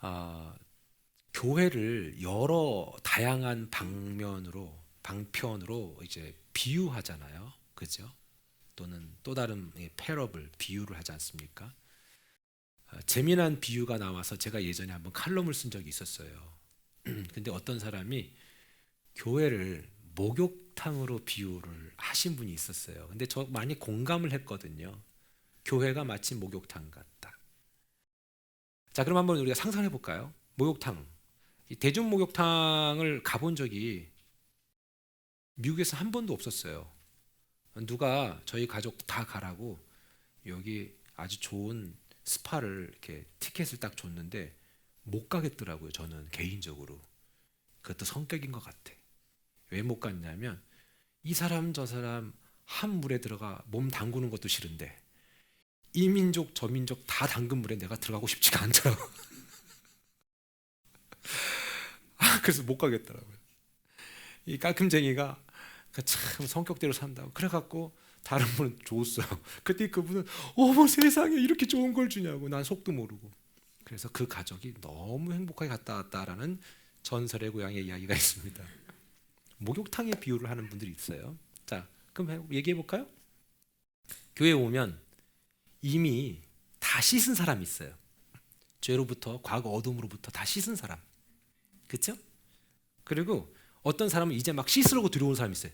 아, 교회를 여러 다양한 방편으로 이제 비유하잖아요. 그죠? 또는 또 다른 패러블, 비유를 하지 않습니까? 재미난 비유가 나와서 제가 예전에 한번 칼럼을 쓴 적이 있었어요. 근데 어떤 사람이 교회를 목욕탕으로 비유를 하신 분이 있었어요. 근데 저 많이 공감을 했거든요. 교회가 마치 목욕탕 같다. 자, 그럼 한번 우리가 상상해 볼까요? 목욕탕. 이 대중 목욕탕을 가본 적이 미국에서 한 번도 없었어요. 누가 저희 가족 다 가라고 여기 아주 좋은 스파를 이렇게 티켓을 딱 줬는데 못 가겠더라고요. 저는 개인적으로. 그것도 성격인 것 같아. 왜 못 갔냐면 이 사람 저 사람 한 물에 들어가 몸 담그는 것도 싫은데 이 민족 저 민족 다 담근 물에 내가 들어가고 싶지가 않더라고. 그래서 못 가겠더라고요. 이 깔끔쟁이가 참 성격대로 산다고 그래갖고 다른 분은 줬어요. 그때 그분은 어머 세상에 이렇게 좋은 걸 주냐고. 난 속도 모르고. 그래서 그 가족이 너무 행복하게 갔다 왔다라는 전설의 고향의 이야기가 있습니다. 목욕탕에 비유를 하는 분들이 있어요. 자, 그럼 얘기해 볼까요? 교회에 오면 이미 다 씻은 사람이 있어요. 죄로부터 과거 어둠으로부터 다 씻은 사람. 그렇죠? 그리고 어떤 사람은 이제 막 씻으려고 들어오는 사람이 있어요.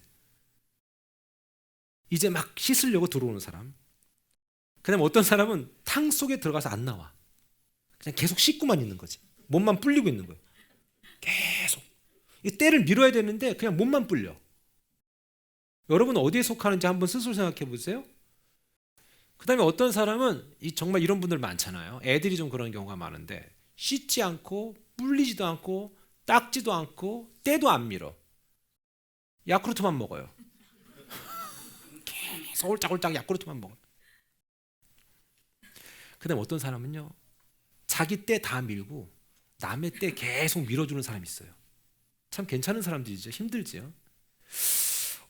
이제 막 씻으려고 들어오는 사람. 그다음에 어떤 사람은 탕 속에 들어가서 안 나와. 그냥 계속 씻고만 있는 거지. 몸만 불리고 있는 거예요. 계속. 이 때를 밀어야 되는데 그냥 몸만 불려. 여러분 어디에 속하는지 한번 스스로 생각해 보세요. 그다음에 어떤 사람은 정말 이런 분들 많잖아요. 애들이 좀 그런 경우가 많은데 씻지 않고 불리지도 않고 닦지도 않고 때도 안 밀어. 야쿠르트만 먹어요. 계속 홀짝홀짝 야쿠르트만 먹어요. 그다음에 어떤 사람은요. 자기 때 다 밀고 남의 때 계속 밀어주는 사람이 있어요. 참 괜찮은 사람들이죠. 힘들지요.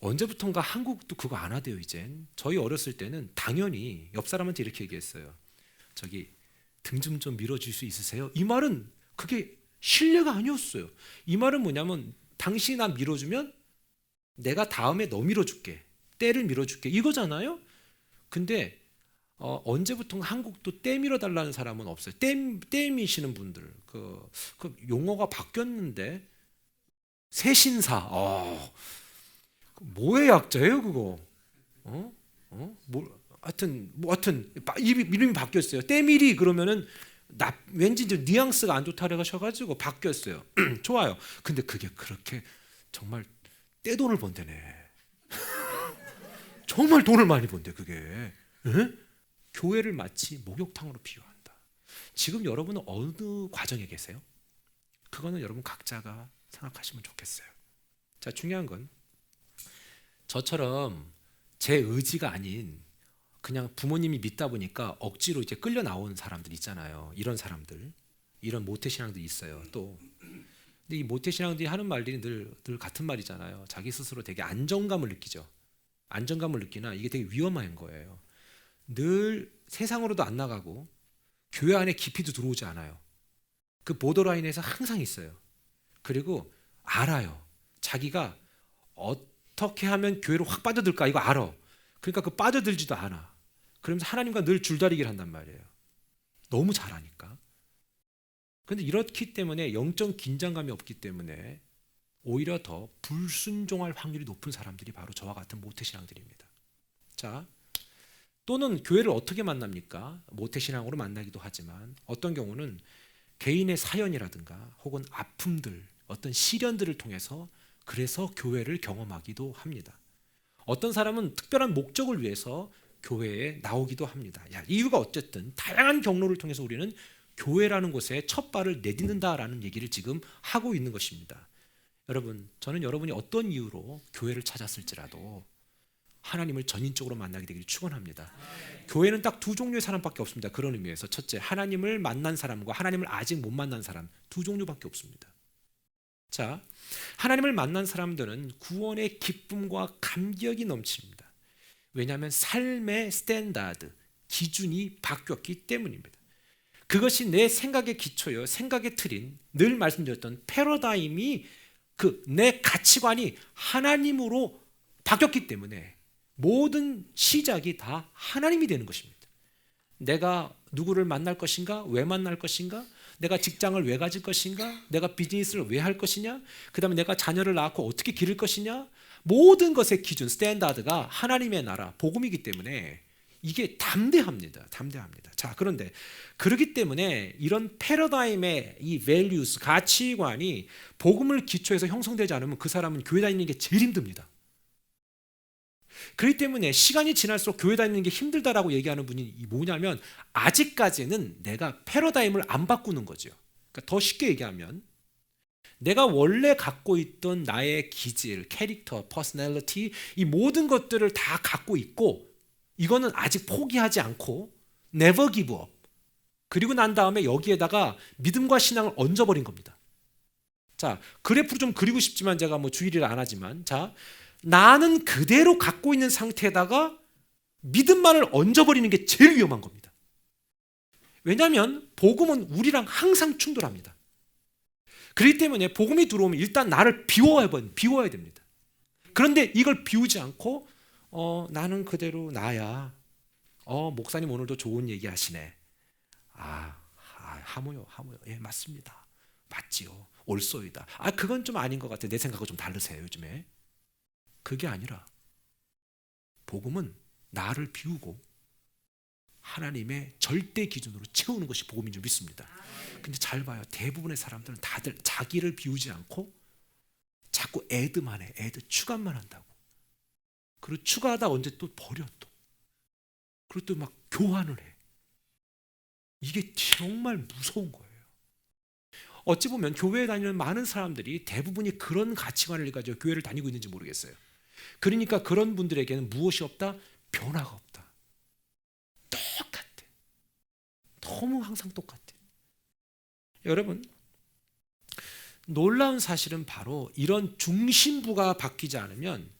언제부턴가 한국도 그거 안 하대요. 이젠. 저희 어렸을 때는 당연히 옆 사람한테 이렇게 얘기했어요. 저기 등 좀 밀어줄 수 있으세요? 이 말은 그게 신뢰가 아니었어요. 이 말은 뭐냐면 당신이 나 밀어주면 내가 다음에 너 밀어줄게. 때를 밀어줄게. 이거잖아요. 근데 언제부턴가 한국도 때 밀어달라는 사람은 없어요. 때 미시는 분들 그 용어가 바뀌었는데 세신사. 뭐의 약자예요 그거? 하여튼 이름이 바뀌었어요. 때밀이 그러면은 왠지 이제 뉘앙스가 안 좋다 그래가지고 바뀌었어요. 좋아요. 근데 그게 그렇게 정말 떼돈을 번대네. 정말 돈을 많이 번대 그게. 에? 교회를 마치 목욕탕으로 비유한다. 지금 여러분은 어느 과정에 계세요? 그거는 여러분 각자가 생각하시면 좋겠어요. 자, 중요한 건 저처럼 제 의지가 아닌 그냥 부모님이 믿다 보니까 억지로 이제 끌려 나온 사람들 있잖아요. 이런 사람들, 이런 모태신앙들이 있어요. 또 근데 이 모태신앙들이 하는 말들이 늘 같은 말이잖아요. 자기 스스로 되게 안정감을 느끼죠. 안정감을 느끼나 이게 되게 위험한 거예요. 늘 세상으로도 안 나가고 교회 안에 깊이도 들어오지 않아요. 그 보더라인에서 항상 있어요. 그리고 알아요. 자기가 어떻게 하면 교회로 확 빠져들까 이거 알아. 그러니까 그 빠져들지도 않아. 그러면서 하나님과 늘 줄다리기를 한단 말이에요. 너무 잘하니까. 그런데 이렇기 때문에 영적 긴장감이 없기 때문에 오히려 더 불순종할 확률이 높은 사람들이 바로 저와 같은 모태신앙들입니다. 자, 또는 교회를 어떻게 만납니까? 모태신앙으로 만나기도 하지만 어떤 경우는 개인의 사연이라든가 혹은 아픔들, 어떤 시련들을 통해서 그래서 교회를 경험하기도 합니다. 어떤 사람은 특별한 목적을 위해서 교회에 나오기도 합니다. 이유가 어쨌든 다양한 경로를 통해서 우리는 교회라는 곳에 첫 발을 내딛는다라는 얘기를 지금 하고 있는 것입니다. 여러분, 저는 여러분이 어떤 이유로 교회를 찾았을지라도 하나님을 전인적으로 만나게 되기를 축원합니다. 교회는 딱 두 종류의 사람밖에 없습니다. 그런 의미에서 첫째, 하나님을 만난 사람과 하나님을 아직 못 만난 사람 두 종류밖에 없습니다. 자, 하나님을 만난 사람들은 구원의 기쁨과 감격이 넘칩니다. 왜냐하면 삶의 스탠다드, 기준이 바뀌었기 때문입니다. 그것이 내 생각의 기초요, 생각의 틀인 늘 말씀드렸던 패러다임이 내 가치관이 하나님으로 바뀌었기 때문에 모든 시작이 다 하나님이 되는 것입니다. 내가 누구를 만날 것인가? 왜 만날 것인가? 내가 직장을 왜 가질 것인가? 내가 비즈니스를 왜 할 것이냐? 그 다음에 내가 자녀를 낳고 어떻게 기를 것이냐? 모든 것의 기준, 스탠다드가 하나님의 나라, 복음이기 때문에 이게 담대합니다. 자, 그런데 그렇기 때문에 이런 패러다임의 이 values, 가치관이 복음을 기초해서 형성되지 않으면 그 사람은 교회 다니는 게 제일 힘듭니다. 그렇기 때문에 시간이 지날수록 교회 다니는 게 힘들다라고 얘기하는 분이 뭐냐면 아직까지는 내가 패러다임을 안 바꾸는 거죠. 그러니까 더 쉽게 얘기하면 내가 원래 갖고 있던 나의 기질, 캐릭터, 퍼스널리티 이 모든 것들을 다 갖고 있고 이거는 아직 포기하지 않고 never give up. 그리고 난 다음에 여기에다가 믿음과 신앙을 얹어버린 겁니다. 자, 그래프를 좀 그리고 싶지만 제가 뭐 주의를 안 하지만 자, 나는 그대로 갖고 있는 상태에다가 믿음만을 얹어버리는 게 제일 위험한 겁니다. 왜냐하면 복음은 우리랑 항상 충돌합니다. 그렇기 때문에 복음이 들어오면 일단 나를 비워야 됩니다. 그런데 이걸 비우지 않고 나는 그대로 나야. 목사님 오늘도 좋은 얘기 하시네. 하모요. 예, 맞습니다. 맞지요. 올소이다. 그건 좀 아닌 것 같아요. 내 생각하고 좀 다르세요, 요즘에. 그게 아니라 복음은 나를 비우고 하나님의 절대 기준으로 채우는 것이 복음인 줄 믿습니다. 근데 잘 봐요. 대부분의 사람들은 다들 자기를 비우지 않고 자꾸 애드만 해. 추가만 한다고. 그리고 추가하다 언제 또 버려 또. 그리고 또 막 교환을 해. 이게 정말 무서운 거예요. 어찌 보면 교회에 다니는 많은 사람들이 대부분이 그런 가치관을 가지고 교회를 다니고 있는지 모르겠어요. 그러니까 그런 분들에게는 무엇이 없다? 변화가 없다. 똑같아. 너무 항상 똑같아. 여러분, 놀라운 사실은 바로 이런 중심부가 바뀌지 않으면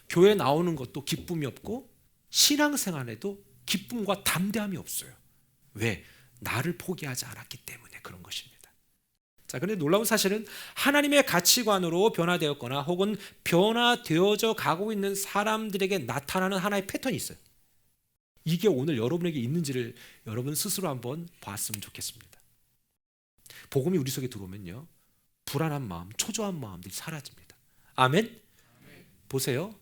교회 나오는 것도 기쁨이 없고 신앙생활에도 기쁨과 담대함이 없어요. 왜? 나를 포기하지 않았기 때문에 그런 것입니다. 자, 그런데 놀라운 사실은 하나님의 가치관으로 변화되었거나 혹은 변화되어져 가고 있는 사람들에게 나타나는 하나의 패턴이 있어요. 이게 오늘 여러분에게 있는지를 여러분 스스로 한번 봤으면 좋겠습니다. 복음이 우리 속에 들어오면요, 불안한 마음, 초조한 마음들이 사라집니다. 아멘? 보세요.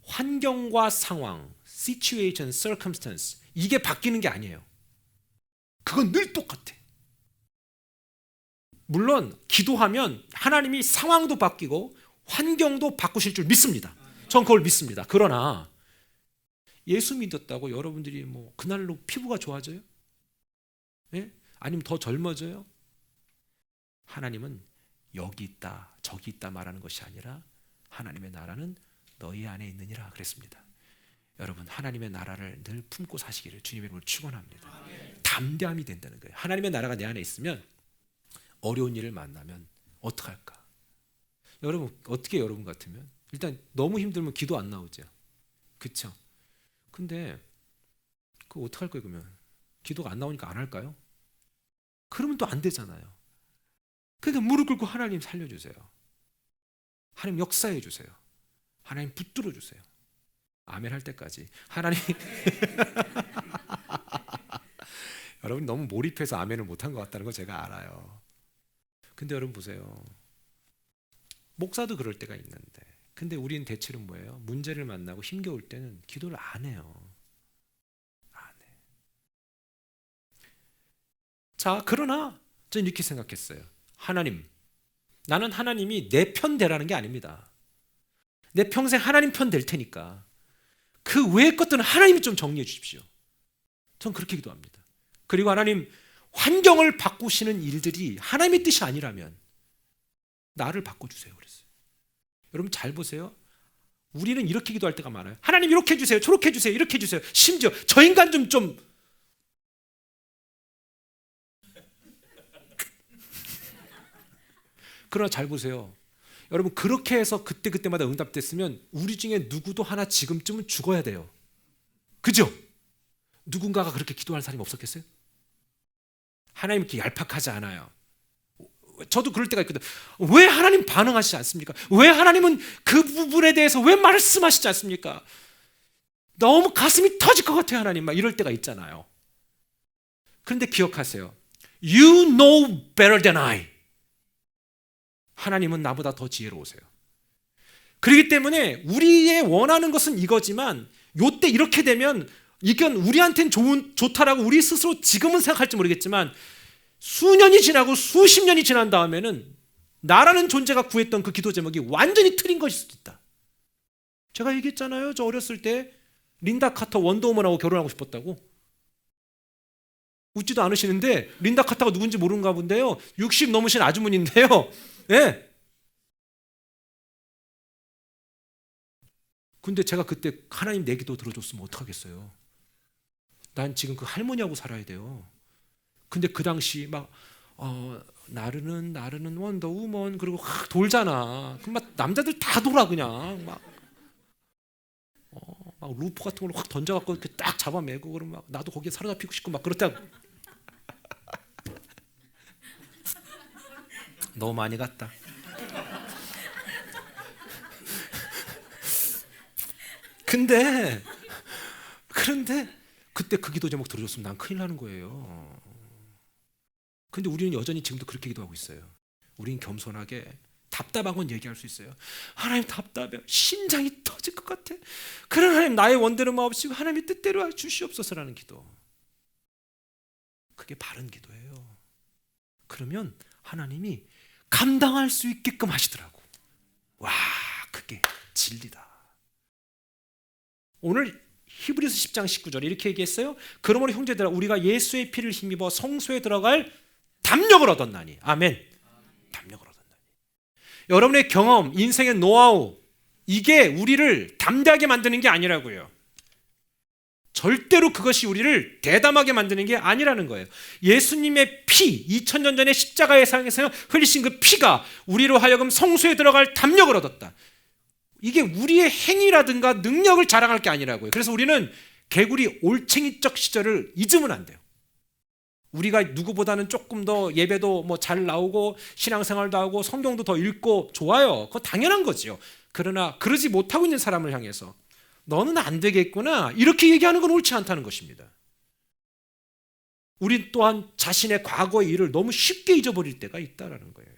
환경과 상황, situation, circumstance 이게 바뀌는 게 아니에요. 그건 늘 똑같아. 물론 기도하면 하나님이 상황도 바뀌고 환경도 바꾸실 줄 믿습니다. 전 그걸 믿습니다. 그러나 예수 믿었다고 여러분들이 뭐 그날로 피부가 좋아져요? 예? 아니면 더 젊어져요? 하나님은 여기 있다, 저기 있다 말하는 것이 아니라 하나님의 나라는 너희 안에 있느니라 그랬습니다. 여러분, 하나님의 나라를 늘 품고 사시기를 주님의 이름으로 축원합니다. 담대함이 된다는 거예요. 하나님의 나라가 내 안에 있으면 어려운 일을 만나면 어떡할까? 여러분, 어떻게 여러분 같으면 일단 너무 힘들면 기도 안 나오죠. 그렇죠? 근데 그거 어떡할 거예요? 그러면 기도가 안 나오니까 안 할까요? 그러면 또 안 되잖아요. 그러니까 무릎 꿇고 하나님 살려주세요. 하나님 역사해 주세요. 하나님 붙들어 주세요. 아멘 할 때까지 하나님 여러분 너무 몰입해서 아멘을 못한 것 같다는 거 제가 알아요. 근데 여러분 보세요. 목사도 그럴 때가 있는데 근데 우리는 대체로 뭐예요? 문제를 만나고 힘겨울 때는 기도를 안 해요. 안 해. 자, 그러나 저는 이렇게 생각했어요. 하나님, 나는 하나님이 내 편 되라는 게 아닙니다. 내 평생 하나님 편 될 테니까 그 외의 것들은 하나님이 좀 정리해 주십시오. 전 그렇게 기도합니다. 그리고 하나님, 환경을 바꾸시는 일들이 하나님의 뜻이 아니라면 나를 바꿔주세요 그랬어요. 여러분 잘 보세요. 우리는 이렇게 기도할 때가 많아요. 하나님 이렇게 해주세요, 저렇게 해주세요, 이렇게 해주세요. 심지어 저 인간 좀 그러나 잘 보세요. 여러분 그렇게 해서 그때마다 응답됐으면 우리 중에 누구도 하나 지금쯤은 죽어야 돼요. 그죠? 누군가가 그렇게 기도할 사람이 없었겠어요? 하나님 이렇게 얄팍하지 않아요. 저도 그럴 때가 있거든요. 왜 하나님 반응하시지 않습니까? 왜 하나님은 그 부분에 대해서 왜 말씀하시지 않습니까? 너무 가슴이 터질 것 같아요, 하나님. 막 이럴 때가 있잖아요. 그런데 기억하세요. You know better than I. 하나님은 나보다 더 지혜로우세요. 그렇기 때문에 우리의 원하는 것은 이거지만 요때 이렇게 되면 이건 우리한테는 좋다라고 우리 스스로 지금은 생각할지 모르겠지만 수년이 지나고 수십 년이 지난 다음에는 나라는 존재가 구했던 그 기도 제목이 완전히 틀린 것일 수도 있다. 제가 얘기했잖아요. 저 어렸을 때 린다 카터 원더우먼하고 결혼하고 싶었다고. 웃지도 않으시는데 린다 카터가 누군지 모르는가 본데요. 60 넘으신 아주머니인데요. 예. 근데 제가 그때 하나님 내 기도 들어줬으면 어떡하겠어요. 난 지금 그 할머니하고 살아야 돼요. 근데 그 당시 막 나르는 원더우먼 그리고 돌잖아. 그럼 막 남자들 다 돌아 그냥 막 루프 같은 걸로 확 던져갖고 이렇게 딱 잡아매고 그러면 막 나도 거기에 사로잡히고 싶고 막 그렇다고. 너무 많이 갔다. 그런데 그때 그 기도 제목 들어줬으면 난 큰일 나는 거예요. 근데 우리는 여전히 지금도 그렇게 기도하고 있어요. 우리는 겸손하게 답답한 건 얘기할 수 있어요. 하나님 답답해. 심장이 터질 것 같아. 그런 하나님 나의 원대로 마옵시고 하나님의 뜻대로 주시옵소서라는 기도. 그게 바른 기도예요. 그러면 하나님이 감당할 수 있게끔 하시더라고. 와, 그게 진리다. 오늘 히브리서 10장 19절에 이렇게 얘기했어요. 그러므로 형제들아 우리가 예수의 피를 힘입어 성소에 들어갈 담력을 얻었나니. 아멘. 담력을 얻었나니. 여러분의 경험, 인생의 노하우 이게 우리를 담대하게 만드는 게 아니라고요. 절대로 그것이 우리를 대담하게 만드는 게 아니라는 거예요. 예수님의 피, 2000년 전에 십자가의 상에서 흘리신 그 피가 우리로 하여금 성소에 들어갈 담력을 얻었다. 이게 우리의 행위라든가 능력을 자랑할 게 아니라고요. 그래서 우리는 개구리 올챙이적 시절을 잊으면 안 돼요. 우리가 누구보다는 조금 더 예배도 뭐 잘 나오고 신앙생활도 하고 성경도 더 읽고 좋아요. 그거 당연한 거지요. 그러나 그러지 못하고 있는 사람을 향해서 너는 안 되겠구나 이렇게 얘기하는 건 옳지 않다는 것입니다. 우리 또한 자신의 과거의 일을 너무 쉽게 잊어버릴 때가 있다는 거예요.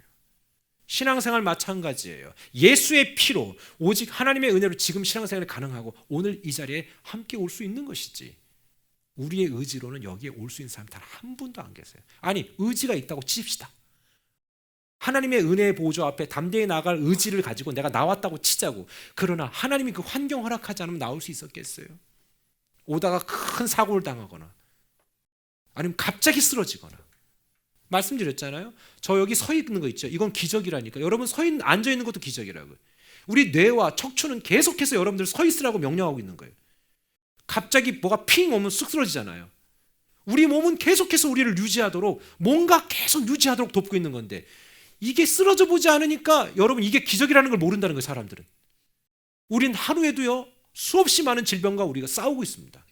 신앙생활 마찬가지예요. 예수의 피로 오직 하나님의 은혜로 지금 신앙생활이 가능하고 오늘 이 자리에 함께 올 수 있는 것이지 우리의 의지로는 여기에 올 수 있는 사람 단 한 분도 안 계세요. 아니 의지가 있다고 치십시다. 하나님의 은혜의 보좌 앞에 담대히 나갈 의지를 가지고 내가 나왔다고 치자고. 그러나 하나님이 그 환경 허락하지 않으면 나올 수 있었겠어요? 오다가 큰 사고를 당하거나 아니면 갑자기 쓰러지거나. 말씀드렸잖아요. 저 여기 서 있는 거 있죠. 이건 기적이라니까. 여러분 앉아 있는 것도 기적이라고요. 우리 뇌와 척추는 계속해서 여러분들 서 있으라고 명령하고 있는 거예요. 갑자기 뭐가 핑 오면 쑥 쓰러지잖아요. 우리 몸은 계속해서 우리를 유지하도록 뭔가 계속 유지하도록 돕고 있는 건데 이게 쓰러져 보지 않으니까 여러분 이게 기적이라는 걸 모른다는 거예요. 사람들은. 우린 하루에도요 수없이 많은 질병과 우리가 싸우고 있습니다.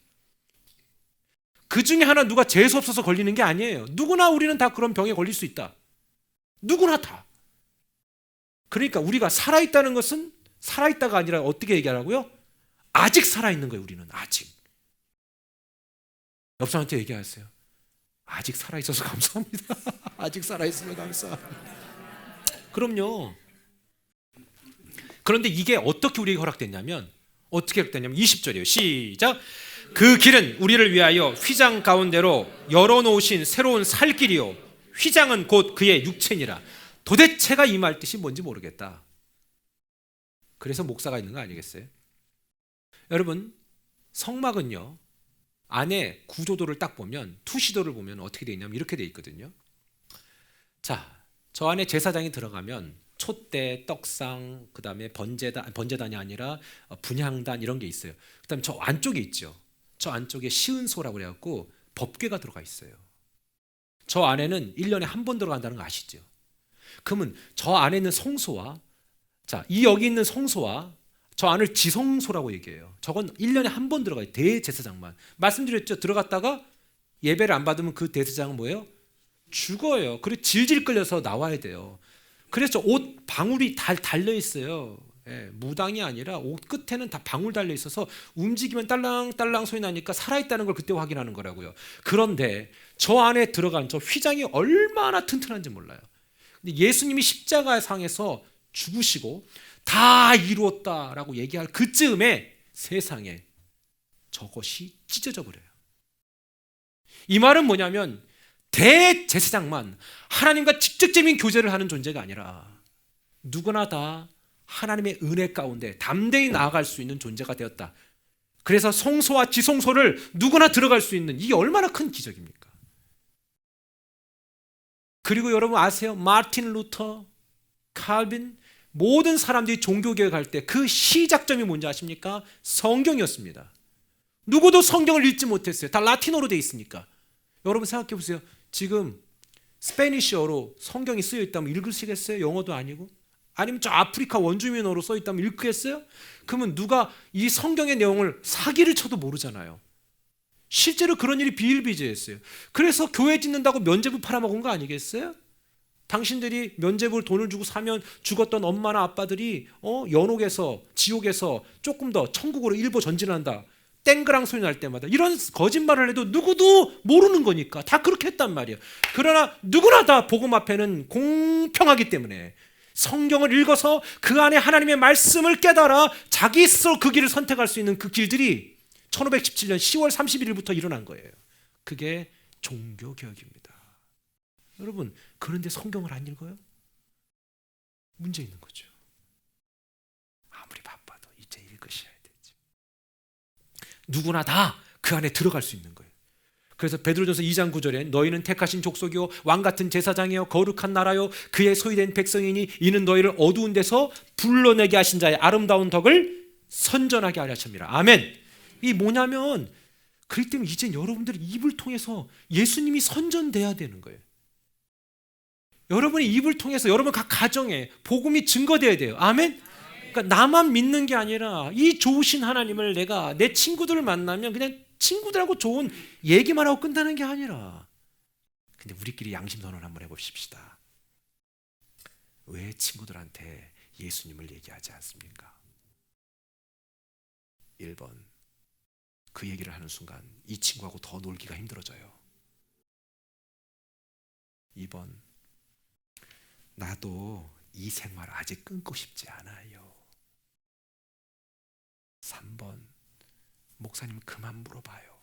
그 중에 하나 누가 재수 없어서 걸리는 게 아니에요. 누구나 우리는 다 그런 병에 걸릴 수 있다. 누구나 다. 그러니까 우리가 살아있다는 것은 살아있다가 아니라 어떻게 얘기하라고요? 아직 살아있는 거예요. 우리는 아직. 옆 사람한테 얘기하세요. 아직 살아있어서 감사합니다. 아직 살아있으면 감사합니다. 그럼요. 그런데 이게 어떻게 우리에게 허락됐냐면 어떻게 허락됐냐면 20절이에요. 시작. 그 길은 우리를 위하여 휘장 가운데로 열어놓으신 새로운 살 길이요 휘장은 곧 그의 육체니라. 도대체가 이 말 뜻이 뭔지 모르겠다. 그래서 목사가 있는 거 아니겠어요? 여러분 성막은요 안에 구조도를 딱 보면 투시도를 보면 어떻게 되어 있냐면 이렇게 되어 있거든요. 자, 저 안에 제사장이 들어가면 촛대, 떡상, 그 다음에 번제단이 아니라 분향단 이런 게 있어요. 그 다음에 저 안쪽에 있죠. 저 안쪽에 시은소라고 그래갖고 법궤가 들어가 있어요. 저 안에는 1년에 한 번 들어간다는 거 아시죠? 그러면 저 안에 있는 성소와 자, 이 여기 있는 성소와 저 안을 지성소라고 얘기해요. 저건 1년에 한 번 들어가요. 대제사장만. 말씀드렸죠. 들어갔다가 예배를 안 받으면 그 대제사장은 뭐예요? 죽어요. 그리고 질질 끌려서 나와야 돼요. 그래서 옷 방울이 달려 있어요. 예, 무당이 아니라 옷 끝에는 다 방울 달려 있어서 움직이면 딸랑딸랑 소리 나니까 살아있다는 걸 그때 확인하는 거라고요. 그런데 저 안에 들어간 저 휘장이 얼마나 튼튼한지 몰라요. 근데 예수님이 십자가상에서 죽으시고 다 이루었다라고 얘기할 그쯤에 세상에 저것이 찢어져 버려요. 이 말은 뭐냐면 대제사장만 하나님과 직접적인 교제를 하는 존재가 아니라 누구나 다 하나님의 은혜 가운데 담대히 나아갈 수 있는 존재가 되었다. 그래서 성소와 지성소를 누구나 들어갈 수 있는, 이게 얼마나 큰 기적입니까? 그리고 여러분 아세요? 마틴 루터, 칼빈, 모든 사람들이 종교개혁할 때 그 시작점이 뭔지 아십니까? 성경이었습니다. 누구도 성경을 읽지 못했어요. 다 라틴어로 돼 있으니까. 여러분 생각해 보세요. 지금 스페니쉬어로 성경이 쓰여 있다면 읽으시겠어요? 영어도 아니고? 아니면 저 아프리카 원주민어로 써 있다면 읽겠어요? 그러면 누가 이 성경의 내용을 사기를 쳐도 모르잖아요. 실제로 그런 일이 비일비재했어요. 그래서 교회 짓는다고 면죄부 팔아먹은 거 아니겠어요? 당신들이 면죄부를 돈을 주고 사면 죽었던 엄마나 아빠들이 연옥에서 지옥에서 조금 더 천국으로 일부 전진한다. 땡그랑 소리 날 때마다 이런 거짓말을 해도 누구도 모르는 거니까 다 그렇게 했단 말이에요. 그러나 누구나 다 복음 앞에는 공평하기 때문에 성경을 읽어서 그 안에 하나님의 말씀을 깨달아 자기 스스로 그 길을 선택할 수 있는 그 길들이 1517년 10월 31일부터 일어난 거예요. 그게 종교개혁입니다. 여러분, 그런데 성경을 안 읽어요? 문제 있는 거죠. 아무리 바빠도 이제 읽으셔야 되지. 누구나 다 그 안에 들어갈 수 있는 거예요. 그래서 베드로전서 2장 9절에 너희는 택하신 족속이요 왕같은 제사장이요 거룩한 나라요 그의 소유된 백성이니 이는 너희를 어두운 데서 불러내게 하신 자의 아름다운 덕을 선전하게 하려 하십니다. 아멘. 이 뭐냐면 그렇기 때문에 이제 여러분들의 입을 통해서 예수님이 선전돼야 되는 거예요. 여러분의 입을 통해서 여러분 각 가정에 복음이 증거돼야 돼요. 아멘. 그러니까 나만 믿는 게 아니라 이 좋으신 하나님을 내가 내 친구들을 만나면 그냥 친구들하고 좋은 얘기만 하고 끝나는 게 아니라, 근데 우리끼리 양심 선언 한번 해봅시다. 왜 친구들한테 예수님을 얘기하지 않습니까? 1번, 그 얘기를 하는 순간 이 친구하고 더 놀기가 힘들어져요. 2번, 나도 이 생활 아직 끊고 싶지 않아요. 3번, 목사님 그만 물어봐요.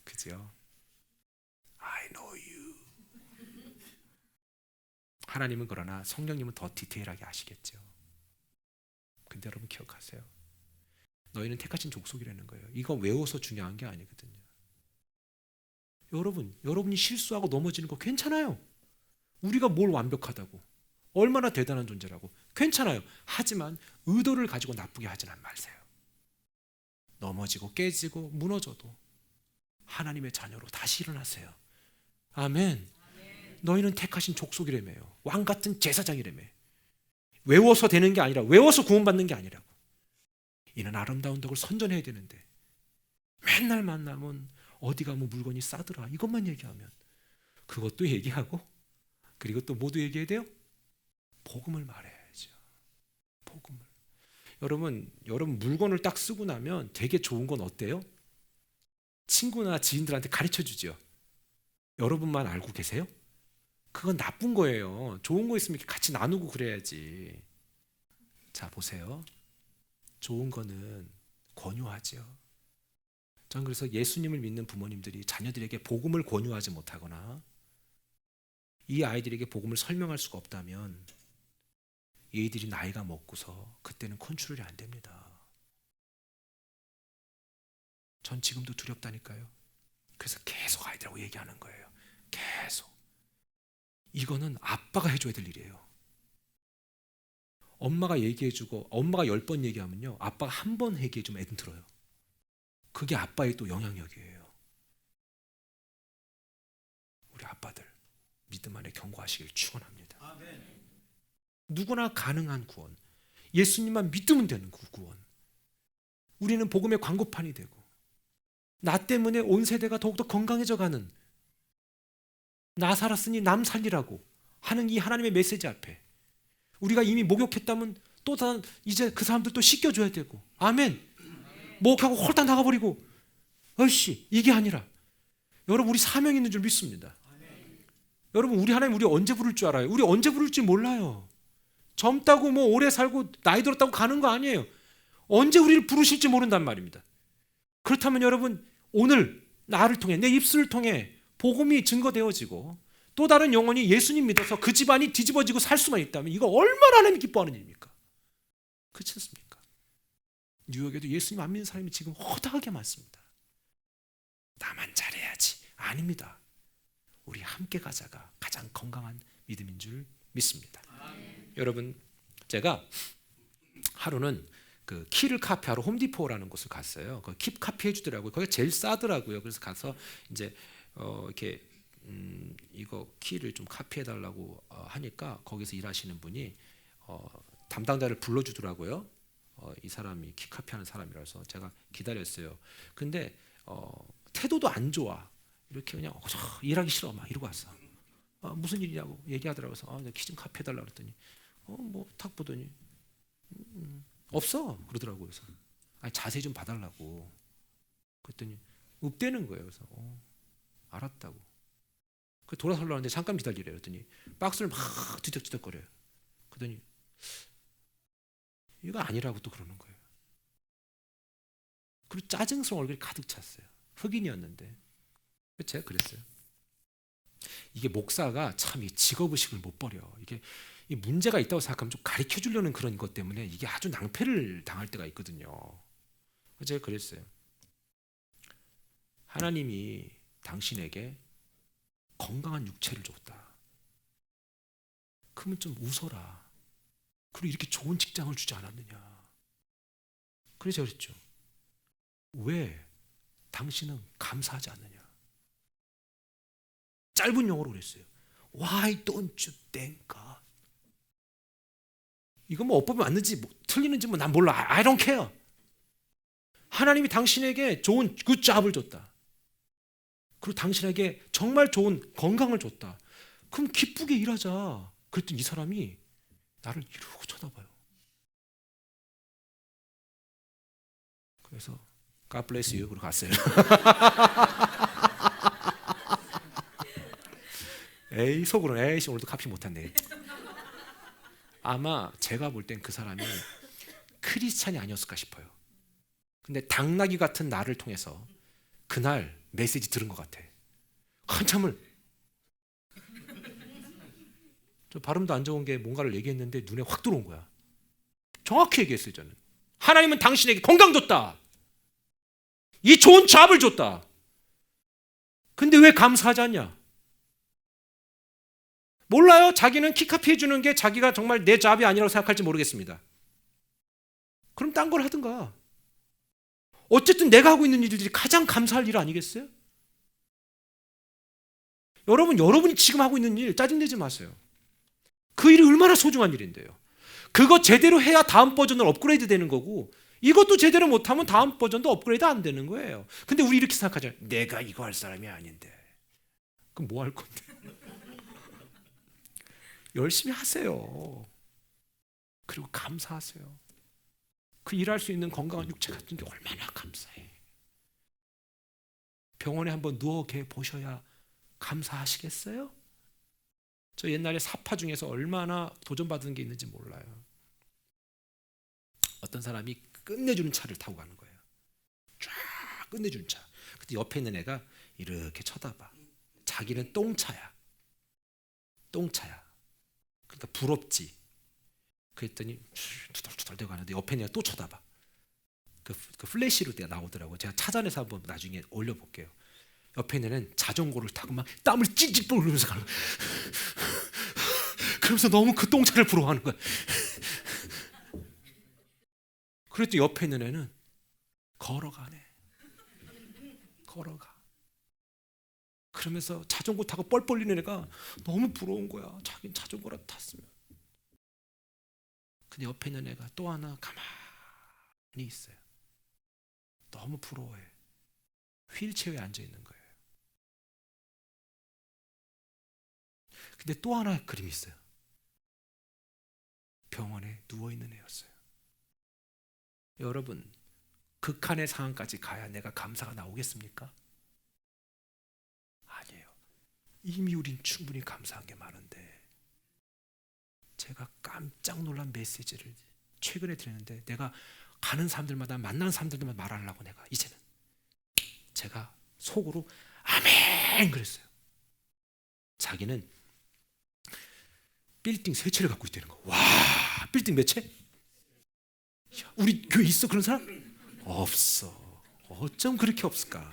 그죠? I know you. 하나님은 그러나 성령님은 더 디테일하게 아시겠죠. 근데 여러분 기억하세요. 너희는 택하신 족속이라는 거예요. 이거 외워서 중요한 게 아니거든요. 여러분이 실수하고 넘어지는 거 괜찮아요. 우리가 뭘 완벽하다고, 얼마나 대단한 존재라고, 괜찮아요. 하지만 의도를 가지고 나쁘게 하지는 마세요. 넘어지고 깨지고 무너져도 하나님의 자녀로 다시 일어나세요. 아멘. 너희는 택하신 족속이라며요. 왕같은 제사장이라며. 외워서 되는 게 아니라, 외워서 구원받는 게 아니라고. 이는 아름다운 덕을 선전해야 되는데 맨날 만나면 어디 가면 물건이 싸더라 이것만 얘기하면, 그것도 얘기하고 그리고 또 모두 얘기해야 돼요? 복음을 말해야죠. 복음을. 여러분 물건을 딱 쓰고 나면 되게 좋은 건 어때요? 친구나 지인들한테 가르쳐 주죠. 여러분만 알고 계세요? 그건 나쁜 거예요. 좋은 거 있으면 같이 나누고 그래야지. 자, 보세요. 좋은 거는 권유하죠. 전 그래서 예수님을 믿는 부모님들이 자녀들에게 복음을 권유하지 못하거나 이 아이들에게 복음을 설명할 수가 없다면 얘들이 나이가 먹고서 그때는 컨트롤이 안 됩니다. 전 지금도 두렵다니까요. 그래서 계속 아이들하고 얘기하는 거예요. 계속. 이거는 아빠가 해줘야 될 일이에요. 엄마가 얘기해주고 엄마가 10번 얘기하면요, 아빠가 한 번 얘기해주면 애는 들어요. 그게 아빠의 또 영향력이에요. 우리 아빠들 믿음 안에 경고하시길 축원합니다. 아멘. 누구나 가능한 구원, 예수님만 믿으면 되는 그 구원. 우리는 복음의 광고판이 되고 나 때문에 온 세대가 더욱더 건강해져 가는, 나 살았으니 남 살리라고 하는 이 하나님의 메시지 앞에 우리가 이미 목욕했다면 또 이제 그 사람들도 씻겨줘야 되고, 아멘. 목욕하고 홀딱 나가버리고, 얼씨, 이게 아니라 여러분, 우리 사명 있는 줄 믿습니다. 여러분, 우리 하나님 우리 언제 부를 줄 알아요? 우리 언제 부를지 몰라요. 젊다고 뭐 오래 살고 나이 들었다고 가는 거 아니에요. 언제 우리를 부르실지 모른단 말입니다. 그렇다면 여러분, 오늘 나를 통해, 내 입술을 통해 복음이 증거되어지고 또 다른 영혼이 예수님 믿어서 그 집안이 뒤집어지고 살 수만 있다면 이거 얼마나 하나님이 기뻐하는 일입니까? 그렇지 않습니까? 뉴욕에도 예수님 안 믿는 사람이 지금 허다하게 많습니다. 나만 잘해야지. 아닙니다. 우리 함께 가자가 가장 건강한 믿음인 줄 믿습니다. 여러분, 제가 하루는 그 키를 카피하러 홈디포라는 곳을 갔어요. 그 키 카피 해주더라고요. 거기가 제일 싸더라고요. 그래서 가서 이제 이렇게 이거 키를 좀 카피해달라고 하니까 거기서 일하시는 분이 담당자를 불러주더라고요. 이 사람이 키 카피하는 사람이라서 제가 기다렸어요. 근데 태도도 안 좋아. 이렇게 그냥 일하기 싫어 막 이러고 왔어. 무슨 일이냐고 얘기하더라고요. 그래서 키 좀 카피해달라고 그랬더니 뭐 탁 보더니 없어 그러더라고요. 그래서 자세히 좀 봐달라고 그랬더니 읍대는 거예요. 그래서 알았다고. 그 돌아서려고 하는데 잠깐 기다리래요. 그랬더니 박스를 막 뒤적뒤적거려요. 그랬더니 이거 아니라고 또 그러는 거예요. 그리고 짜증스러운 얼굴이 가득 찼어요. 흑인이었는데. 제가 그랬어요. 이게 목사가 참 이 직업의식을 못 버려. 이게 이 문제가 있다고 생각하면 좀 가르쳐 주려는 그런 것 때문에 이게 아주 낭패를 당할 때가 있거든요. 제가 그랬어요. 하나님이 당신에게 건강한 육체를 줬다. 그러면 좀 웃어라. 그리고 이렇게 좋은 직장을 주지 않았느냐. 그래서 그랬죠. 왜 당신은 감사하지 않느냐. 짧은 영어로 그랬어요. Why don't you thank God? 이거 뭐 어법이 맞는지 뭐 틀리는지 뭐 난 몰라. I don't care. 하나님이 당신에게 좋은 good job을 줬다. 그리고 당신에게 정말 좋은 건강을 줬다. 그럼 기쁘게 일하자. 그랬더니 이 사람이 나를 이러고 쳐다봐요. 그래서 God bless you. 그러고 갔어요. 에이 속으로는 에이씨 오늘도 카피 못했네. 아마 제가 볼 땐 그 사람이 크리스찬이 아니었을까 싶어요. 근데 당나귀 같은 나를 통해서 그날 메시지 들은 것 같아. 한참을 저 발음도 안 좋은 게 뭔가를 얘기했는데 눈에 확 들어온 거야. 정확히 얘기했어요. 저는 하나님은 당신에게 건강 줬다. 이 좋은 잡을 줬다. 근데 왜 감사하지 않냐? 몰라요. 자기는 키 카피해 주는 게 자기가 정말 내 잡이 아니라고 생각할지 모르겠습니다. 그럼 딴 걸 하든가. 어쨌든 내가 하고 있는 일들이 가장 감사할 일 아니겠어요? 여러분이 지금 하고 있는 일 짜증내지 마세요. 그 일이 얼마나 소중한 일인데요. 그거 제대로 해야 다음 버전을 업그레이드 되는 거고, 이것도 제대로 못하면 다음 버전도 업그레이드 안 되는 거예요. 근데 우리 이렇게 생각하잖아요. 내가 이거 할 사람이 아닌데. 그럼 뭐 할 건데? 열심히 하세요. 그리고 감사하세요. 그 일할 수 있는 건강한 육체 같은 게 얼마나 감사해. 병원에 한번 누워 보셔야 감사하시겠어요? 저 옛날에 사파 중에서 얼마나 도전받은 게 있는지 몰라요. 어떤 사람이 끝내주는 차를 타고 가는 거예요. 쫙 끝내주는 차. 근데 옆에 있는 애가 이렇게 쳐다봐. 자기는 똥차야. 그러니까 부럽지. 그랬더니 투덜투덜 대고 가는데 옆에 있는 애가 또 쳐다봐. 그 플래시로 나오더라고요. 제가 찾아내서 한번 나중에 올려볼게요. 옆에 있는 애는 자전거를 타고 막 땀을 찌찌 흘리면서 가는 거야. 그러면서 너무 그 똥차를 부러워하는 거야. 그랬더니 옆에 있는 애는 걸어가네. 그러면서 자전거 타고 뻘뻘 흘리는 애가 너무 부러운 거야. 자기는 자전거라도 탔으면. 근데 옆에 있는 애가 또 하나 가만히 있어요. 너무 부러워해. 휠체어에 앉아 있는 거예요. 근데 또 하나 그림이 있어요. 병원에 누워 있는 애였어요. 여러분, 극한의 상황까지 가야 내가 감사가 나오겠습니까? 아니에요. 이미 우린 충분히 감사한 게 많은데, 제가 깜짝 놀란 메시지를 최근에 드렸는데, 내가 가는 사람들마다 만나는 사람들마다 말하려고 내가 이제는 제가 속으로 아멘 그랬어요. 자기는 빌딩 3채를 갖고 있다는 거. 와, 빌딩 몇 채? 야, 우리 교회 있어 그런 사람? 없어. 어쩜 그렇게 없을까?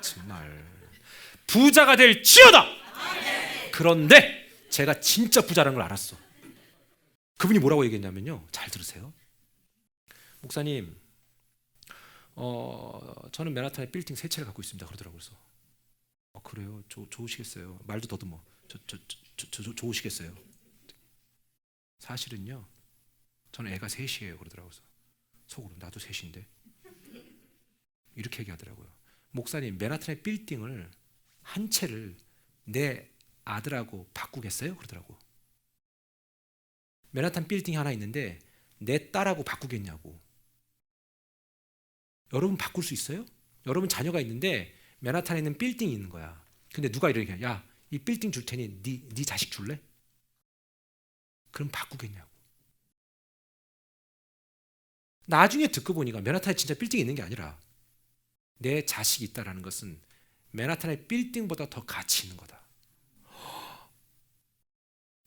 정말 부자가 될지어다. 그런데 제가 진짜 부자라는 걸 알았어. 그분이 뭐라고 얘기했냐면요, 잘 들으세요. 목사님, 저는 맨하탄에 빌딩 3채를 갖고 있습니다. 그러더라고요. 그래서 그래요? 좋으시겠어요. 말도 더듬어. 좋으시겠어요. 사실은요, 저는 애가 셋이에요. 그러더라고요. 속으로 나도 셋인데 이렇게 얘기하더라고요. 목사님, 맨하탄의 빌딩을 한 채를 내 아들하고 바꾸겠어요? 그러더라고. 맨하탄 빌딩이 하나 있는데 내 딸하고 바꾸겠냐고. 여러분 바꿀 수 있어요? 여러분 자녀가 있는데 맨하탄에 있는 빌딩이 있는 거야. 근데 누가 이렇게 해? 야, 이 빌딩 줄 테니 네 자식 줄래? 그럼 바꾸겠냐고. 나중에 듣고 보니까 맨하탄에 진짜 빌딩이 있는 게 아니라 내 자식이 있다라는 것은 맨하탄의 빌딩보다 더 가치 있는 거다.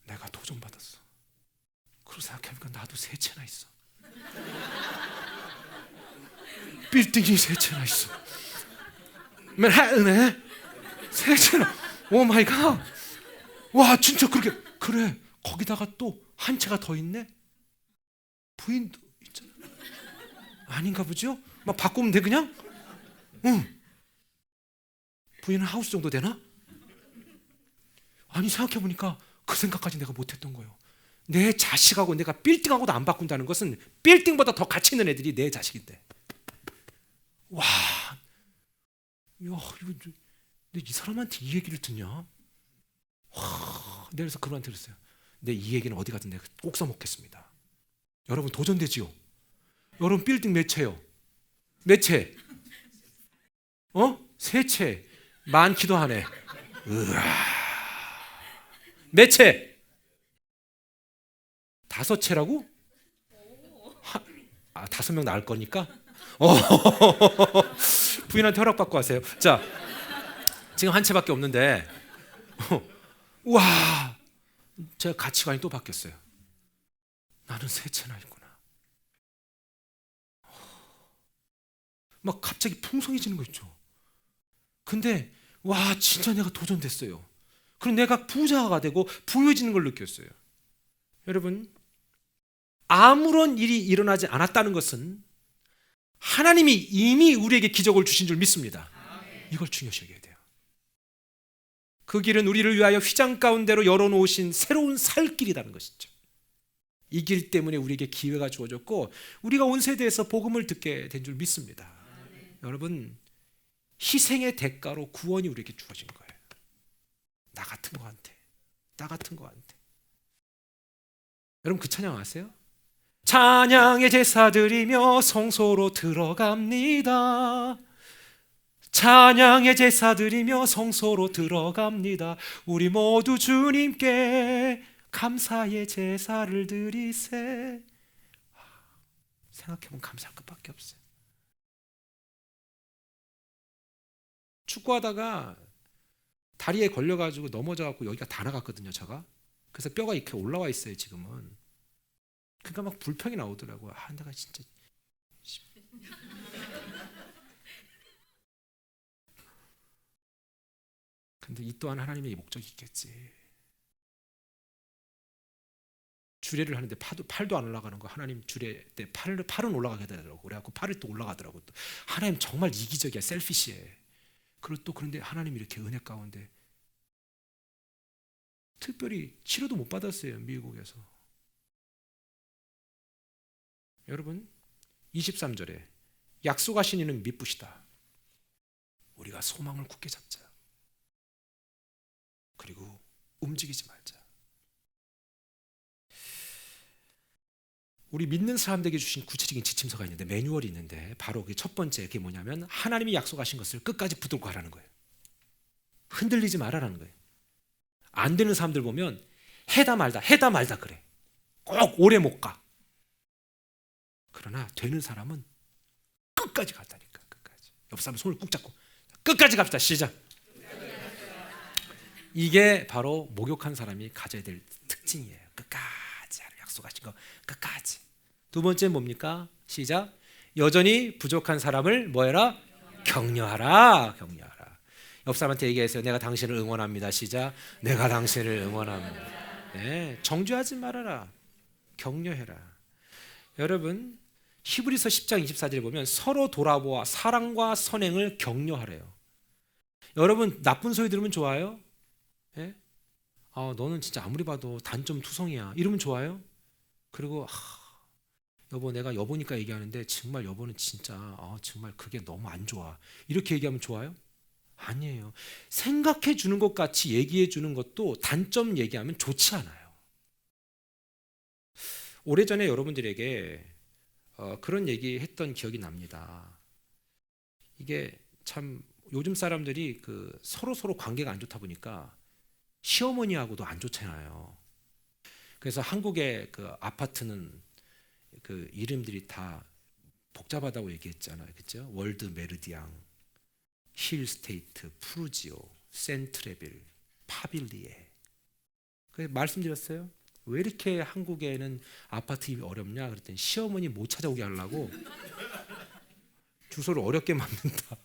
내가 도전받았어. 그러고 생각해보니까 나도 3채나 있어. 빌딩이 3채나 있어. 맨하탄에 3채나. 오 마이 갓. 와, 진짜 그렇게. 그래, 거기다가 또 한 채가 더 있네. 부인도 있잖아. 아닌가 보죠? 막 바꾸면 돼 그냥? 응. 부인은 하우스 정도 되나? 아니, 생각해보니까 그 생각까지 내가 못했던 거예요. 내 자식하고 내가 빌딩하고도 안 바꾼다는 것은 빌딩보다 더 가치 있는 애들이 내 자식인데. 와, 야, 이거 내 이 사람한테 이 얘기를 듣냐? 와, 내가 그분한테 그랬어요. 내 이 얘기는 어디 가든 내가 꼭 써먹겠습니다. 여러분 도전되지요? 여러분 빌딩 몇 채요? 몇 채? 3채. 많기도 하네. 으아. 몇 채? 5채라고? 5명 낳을 거니까? 부인한테 허락받고 하세요. 자, 지금 한 채밖에 없는데, 와, 제가 가치관이 또 바뀌었어요. 나는 3채나 있구나. 막 갑자기 풍성해지는 거 있죠. 근데 와, 진짜 내가 도전됐어요. 그럼 내가 부자가 되고 부유해지는 걸 느꼈어요. 여러분, 아무런 일이 일어나지 않았다는 것은 하나님이 이미 우리에게 기적을 주신 줄 믿습니다. 이걸 중요시 여겨야 돼요. 그 길은 우리를 위하여 휘장 가운데로 열어놓으신 새로운 살 길이라는 것이죠. 이 길 때문에 우리에게 기회가 주어졌고 우리가 온 세대에서 복음을 듣게 된 줄 믿습니다. 여러분, 희생의 대가로 구원이 우리에게 주어진 거예요. 나 같은 거한테. 여러분, 그 찬양 아세요? 찬양의 제사 드리며 성소로 들어갑니다. 찬양의 제사 드리며 성소로 들어갑니다. 우리 모두 주님께 감사의 제사를 드리세. 생각해보면 감사할 것밖에 없어요. 축구하다가 다리에 걸려가지고 넘어져갖고 여기가 다 나갔거든요, 제가. 그래서 뼈가 이렇게 올라와 있어요, 지금은. 그러니까 막 불평이 나오더라고요. 내가 진짜. 근데 이 또한 하나님의 목적이 있겠지. 주례를 하는데 팔도 안 올라가는 거, 하나님 주례 때 팔은 올라가게 되더라고. 그래갖고 팔을 또 올라가더라고. 또 하나님 정말 이기적이야, 셀피시해. 그리고 또 그런데 하나님 이렇게 은혜 가운데 특별히 치료도 못 받았어요, 미국에서. 여러분, 23절에 약속하신 이는 미쁘시다. 우리가 소망을 굳게 잡자. 그리고 움직이지 말자. 우리 믿는 사람들에게 주신 구체적인 지침서가 있는데, 매뉴얼이 있는데, 바로 그 첫 번째, 그게 뭐냐면 하나님이 약속하신 것을 끝까지 붙들고 가라는 거예요. 흔들리지 말아라는 거예요. 안 되는 사람들 보면 해다 말다 그래. 꼭 오래 못 가. 그러나 되는 사람은 끝까지 갔다니까. 끝까지. 옆 사람 손을 꾹 잡고 끝까지 갑시다. 시작. 이게 바로 목욕한 사람이 가져야 될 특징이에요. 끝까지 약속하신 거 끝까지. 두 번째 뭡니까? 시작. 여전히 부족한 사람을 뭐해라? 격려하라. 옆 사람한테 얘기해서 내가 당신을 응원합니다. 시작. 내가 당신을 응원합니다. 네, 정죄하지 말아라. 격려해라. 여러분, 히브리서 10장 24절에 보면 서로 돌아보아 사랑과 선행을 격려하래요. 여러분, 나쁜 소리 들으면 좋아요? 예? 너는 진짜 아무리 봐도 단점 투성이야. 이러면 좋아요? 그리고 여보, 내가 여보니까 얘기하는데 정말 여보는 진짜 정말 그게 너무 안 좋아. 이렇게 얘기하면 좋아요? 아니에요. 생각해 주는 것 같이 얘기해 주는 것도 단점 얘기하면 좋지 않아요. 오래전에 여러분들에게 그런 얘기 했던 기억이 납니다. 이게 참 요즘 사람들이 그 서로 관계가 안 좋다 보니까 시어머니하고도 안 좋잖아요. 그래서 한국의 그 아파트는 그 이름들이 다 복잡하다고 얘기했잖아요. 그렇죠? 월드 메르디앙, 힐스테이트, 푸르지오, 센트레빌, 파빌리에. 그래서 말씀드렸어요. 왜 이렇게 한국에는 아파트 입이 어렵냐? 그랬더니 시어머니 못 찾아오게 하려고 주소를 어렵게 만든다.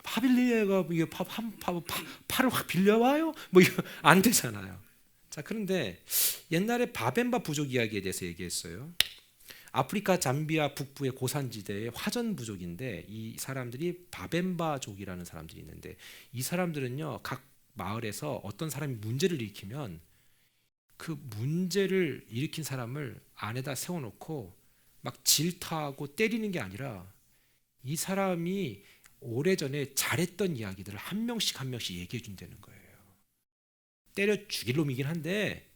파빌리에가 이게 팔을 확 빌려와요? 뭐 이거 안 되잖아요. 자, 그런데 옛날에 바벤바 부족 이야기에 대해서 얘기했어요. 아프리카 잠비아 북부의 고산지대의 화전 부족인데 이 사람들이 바벤바족이라는 사람들이 있는데 이 사람들은요, 각 마을에서 어떤 사람이 문제를 일으키면 그 문제를 일으킨 사람을 안에다 세워놓고 막 질타하고 때리는 게 아니라 이 사람이 오래전에 잘했던 이야기들을 한 명씩 얘기해 준다는 거예요. 때려 죽일 놈이긴 한데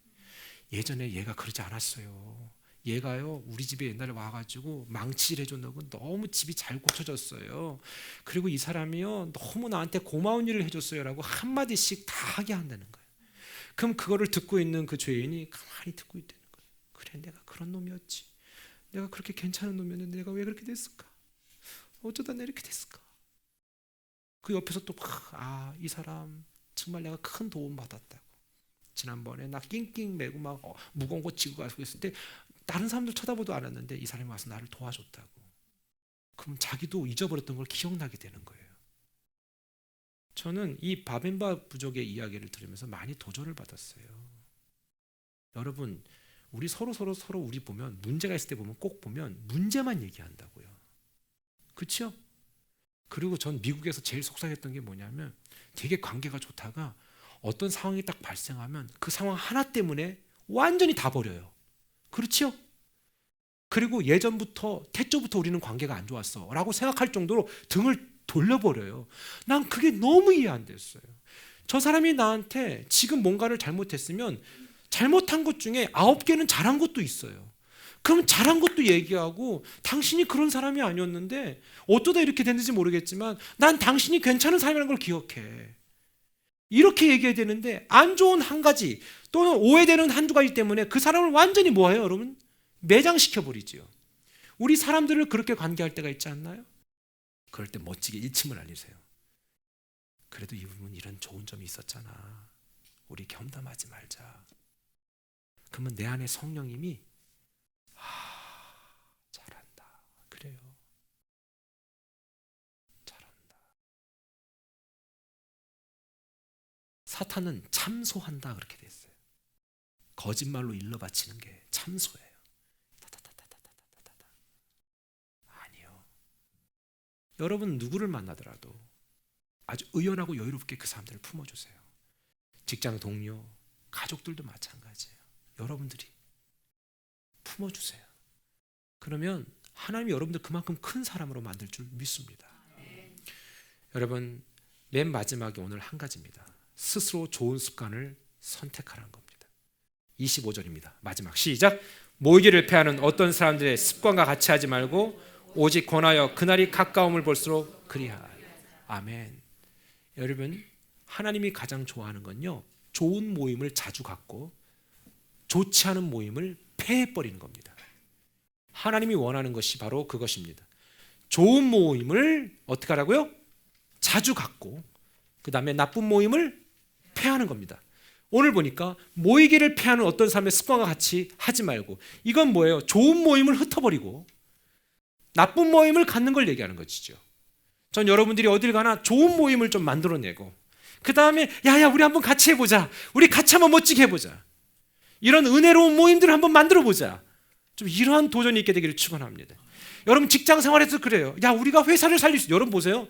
예전에 얘가 그러지 않았어요. 얘가요, 우리 집에 옛날에 와가지고 망치질 해줬는데 너무 집이 잘 고쳐졌어요. 그리고 이 사람이요, 너무 나한테 고마운 일을 해줬어요 라고 한마디씩 다 하게 한다는 거예요. 그럼 그거를 듣고 있는 그 죄인이 가만히 듣고 있다는 거예요. 그래, 내가 그런 놈이었지. 내가 그렇게 괜찮은 놈이었는데 내가 왜 그렇게 됐을까? 어쩌다 내가 이렇게 됐을까? 그 옆에서 또 이 사람 정말 내가 큰 도움 받았다고. 지난번에 나 낑낑 매고 막 무거운 거 지고 가고 있을 때 다른 사람들 쳐다보도 않았는데 이 사람이 와서 나를 도와줬다고. 그럼 자기도 잊어버렸던 걸 기억나게 되는 거예요. 저는 이 바벤바 부족의 이야기를 들으면서 많이 도전을 받았어요. 여러분, 우리 서로 우리 보면 문제가 있을 때 보면 꼭 보면 문제만 얘기한다고요. 그렇죠? 그리고 전 미국에서 제일 속상했던 게 뭐냐면 되게 관계가 좋다가 어떤 상황이 딱 발생하면 그 상황 하나 때문에 완전히 다 버려요. 그렇죠? 그리고 예전부터 태초부터 우리는 관계가 안 좋았어 라고 생각할 정도로 등을 돌려버려요. 난 그게 너무 이해 안 됐어요. 저 사람이 나한테 지금 뭔가를 잘못했으면 잘못한 것 중에 9개는 잘한 것도 있어요. 그럼 잘한 것도 얘기하고 당신이 그런 사람이 아니었는데 어쩌다 이렇게 됐는지 모르겠지만 난 당신이 괜찮은 사람이라는 걸 기억해. 이렇게 얘기해야 되는데 안 좋은 한 가지 또는 오해되는 한두 가지 때문에 그 사람을 완전히 뭐예요, 여러분? 매장시켜버리죠. 우리 사람들을 그렇게 관계할 때가 있지 않나요? 그럴 때 멋지게 일침을 알리세요. 그래도 이분은 이런 좋은 점이 있었잖아. 우리 겸담하지 말자. 그러면 내 안에 성령님이 잘한다. 그래요. 잘한다. 사탄은 참소한다 그렇게 됐어요. 거짓말로 일러 바치는 게 참소예요. 아니요. 여러분 누구를 만나더라도 아주 의연하고 여유롭게 그 사람들을 품어주세요. 직장 동료, 가족들도 마찬가지예요. 여러분들이 품어주세요. 그러면 하나님이 여러분들 그만큼 큰 사람으로 만들 줄 믿습니다. 여러분, 맨 마지막에 오늘 한 가지입니다. 스스로 좋은 습관을 선택하라는 겁니다. 25절입니다. 마지막 시작. 모이기를 패하는 어떤 사람들의 습관과 같이 하지 말고 오직 권하여 그날이 가까움을 볼수록 그리하라. 아멘. 여러분, 하나님이 가장 좋아하는 건요, 좋은 모임을 자주 갖고 좋지 않은 모임을 폐해버리는 겁니다. 하나님이 원하는 것이 바로 그것입니다. 좋은 모임을 어떻게 하라고요? 자주 갖고 그 다음에 나쁜 모임을 폐하는 겁니다. 오늘 보니까 모이기를 폐하는 어떤 사람의 습관과 같이 하지 말고, 이건 뭐예요? 좋은 모임을 흩어버리고 나쁜 모임을 갖는 걸 얘기하는 것이죠. 전 여러분들이 어딜 가나 좋은 모임을 좀 만들어내고 그 다음에 야야 우리 한번 같이 해보자, 우리 같이 한번 멋지게 해보자, 이런 은혜로운 모임들을 한번 만들어보자, 좀 이러한 도전이 있게 되기를 축원합니다. 여러분 직장 생활에서 그래요. 야 우리가 회사를 살릴 수, 여러분 보세요.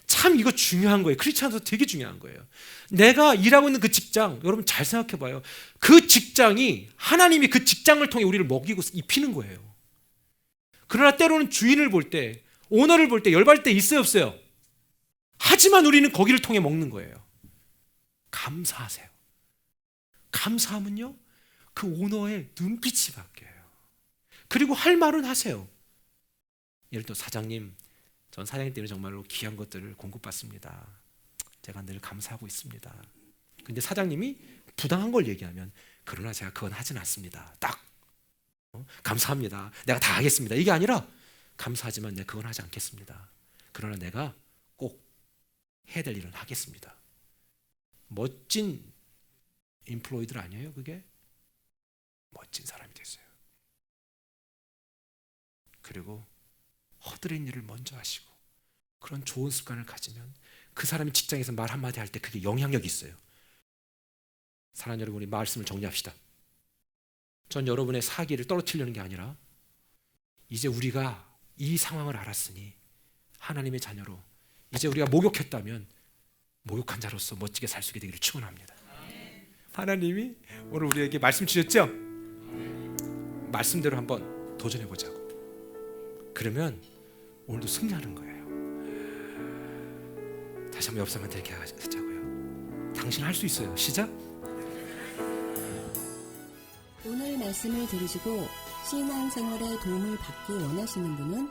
참 이거 중요한 거예요. 크리스찬에서 되게 중요한 거예요. 내가 일하고 있는 그 직장, 여러분 잘 생각해 봐요. 그 직장이 하나님이 그 직장을 통해 우리를 먹이고 입히는 거예요. 그러나 때로는 주인을 볼 때, 오너를 볼 때 열받을 때 있어요, 없어요? 하지만 우리는 거기를 통해 먹는 거예요. 감사하세요. 감사하면요 그 오너의 눈빛이 바뀌어요. 그리고 할 말은 하세요. 예를 들어 사장님, 전 사장님 때문에 정말로 귀한 것들을 공급받습니다. 제가 늘 감사하고 있습니다. 근데 사장님이 부당한 걸 얘기하면 그러나 제가 그건 하진 않습니다. 딱 감사합니다. 내가 다 하겠습니다. 이게 아니라 감사하지만 내가 그건 하지 않겠습니다. 그러나 내가 꼭 해야 될 일은 하겠습니다. 멋진 인플로이들 아니에요? 그게 멋진 사람이 됐어요. 그리고 허드렛 일을 먼저 하시고 그런 좋은 습관을 가지면 그 사람이 직장에서 말 한마디 할 때 그게 영향력이 있어요. 사랑하는 여러분, 우리 말씀을 정리합시다. 전 여러분의 사기를 떨어뜨리려는 게 아니라 이제 우리가 이 상황을 알았으니 하나님의 자녀로 이제 우리가 목욕했다면 목욕한 자로서 멋지게 살 수 있게 되기를 축원합니다. 하나님이 오늘 우리에게 말씀 주셨죠? 말씀대로 한번 도전해 보자고. 그러면 오늘도 승리하는 거예요. 다시 한번 옆 사람한테 이렇게 하자고요. 당신 할 수 있어요. 시작. 오늘 말씀을 들으시고 신앙생활에 도움을 받기 원하시는 분은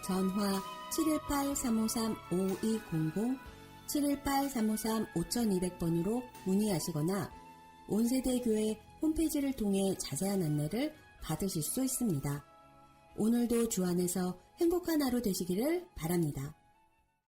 전화 718-353-5200, 718-353-5200번으로 문의하시거나 온세대교회 홈페이지를 통해 자세한 안내를 받으실 수 있습니다. 오늘도 주 안에서 행복한 하루 되시기를 바랍니다.